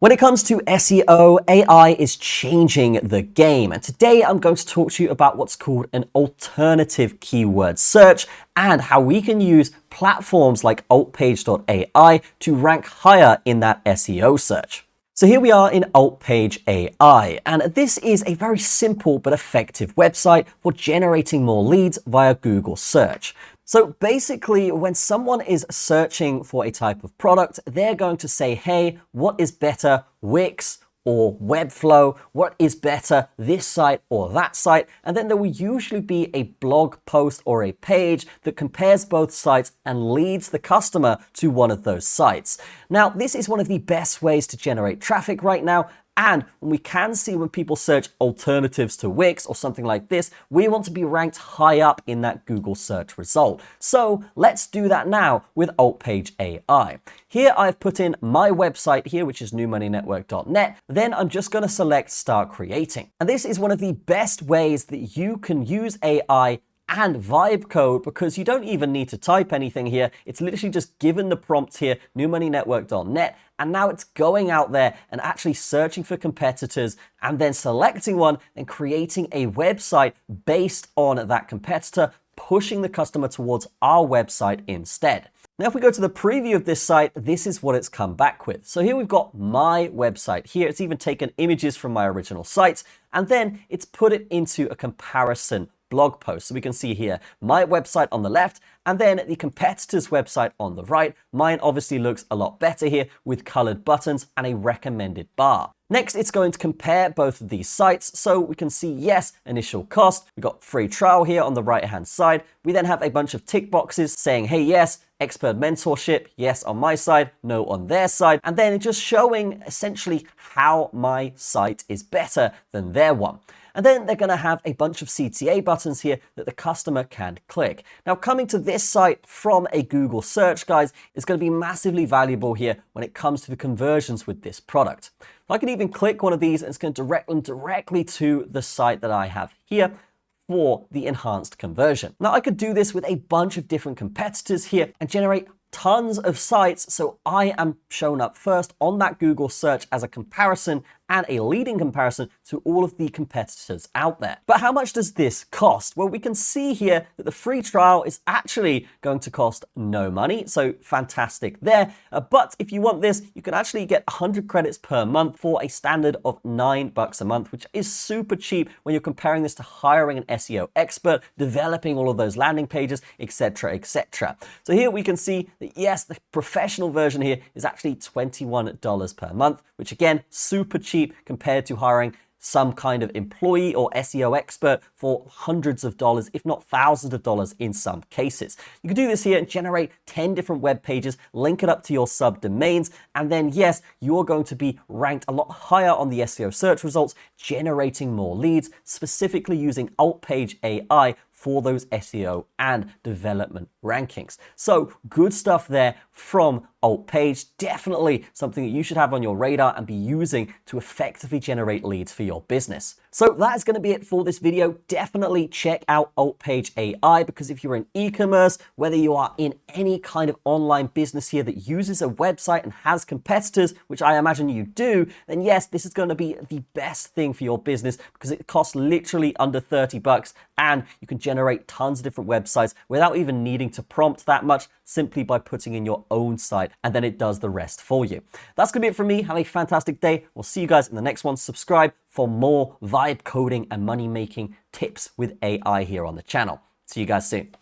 When it comes to SEO, AI is changing the game. And today I'm going to talk to you about what's called an alternative keyword search and how we can use platforms like AltPage.ai to rank higher in that SEO search. So here we are in AltPage AI, and this is a very simple but effective website for generating more leads via Google search. So basically, when someone is searching for a type of product, they're going to say, hey, what is better, Wix or Webflow? What is better, this site or that site? And then there will usually be a blog post or a page that compares both sites and leads the customer to one of those sites. Now, this is one of the best ways to generate traffic right now. And we can see when people search alternatives to Wix or something like this, we want to be ranked high up in that Google search result. So let's do that now with AltPage AI. Here I've put in my website here, which is newmoneynetwork.net. Then I'm just going to select Start Creating. And this is one of the best ways that you can use AI and vibe code, because you don't even need to type anything here. It's literally just given the prompt here, newmoneynetwork.net, and now it's going out there and actually searching for competitors and then selecting one and creating a website based on that competitor, pushing the customer towards our website instead. Now, if we go to the preview of this site, this is what it's come back with. So here we've got my website here. It's even taken images from my original site, and then it's put it into a comparison blog post. So we can see here my website on the left and then the competitor's website on the right. Mine obviously looks a lot better here with colored buttons and a recommended bar. Next, it's going to compare both of these sites. So we can see, yes, initial cost. We've got free trial here on the right-hand side. We then have a bunch of tick boxes saying, hey, yes, expert mentorship, yes on my side, no on their side. And then just showing essentially how my site is better than their one. And then they're going to have a bunch of CTA buttons here that the customer can click. Now, coming to this site from a Google search, guys, is going to be massively valuable here when it comes to the conversions with this product. I can even click one of these and it's going to direct them directly to the site that I have here for the enhanced conversion. Now, I could do this with a bunch of different competitors here and generate tons of sites, so I am shown up first on that Google search as a comparison and a leading comparison to all of the competitors out there. But how much does this cost? Well, we can see here that the free trial is actually going to cost no money, so fantastic there. But if you want this, you can actually get 100 credits per month for a standard of $9 a month, which is super cheap when you're comparing this to hiring an SEO expert, developing all of those landing pages, etc., etc. So here we can see that, yes, the professional version here is actually $21 per month, which again, super cheap compared to hiring some kind of employee or SEO expert for hundreds of dollars, if not thousands of dollars in some cases. You can do this here and generate 10 different web pages, link it up to your subdomains, and then yes, you're going to be ranked a lot higher on the SEO search results, generating more leads, specifically using AltPage AI for those SEO and development rankings. So good stuff there from AltPage. Definitely something that you should have on your radar and be using to effectively generate leads for your business. So that is going to be it for this video. Definitely check out AltPage AI, because if you're in e-commerce, whether you are in any kind of online business here that uses a website and has competitors, which I imagine you do, then yes, this is going to be the best thing for your business because it costs literally under $30 and you can generate tons of different websites without even needing to prompt that much, simply by putting in your own site, and then it does the rest for you. That's gonna be it from me. Have a fantastic day. We'll see you guys in the next one. Subscribe for more vibe coding and money making tips with AI here on the channel. See you guys soon.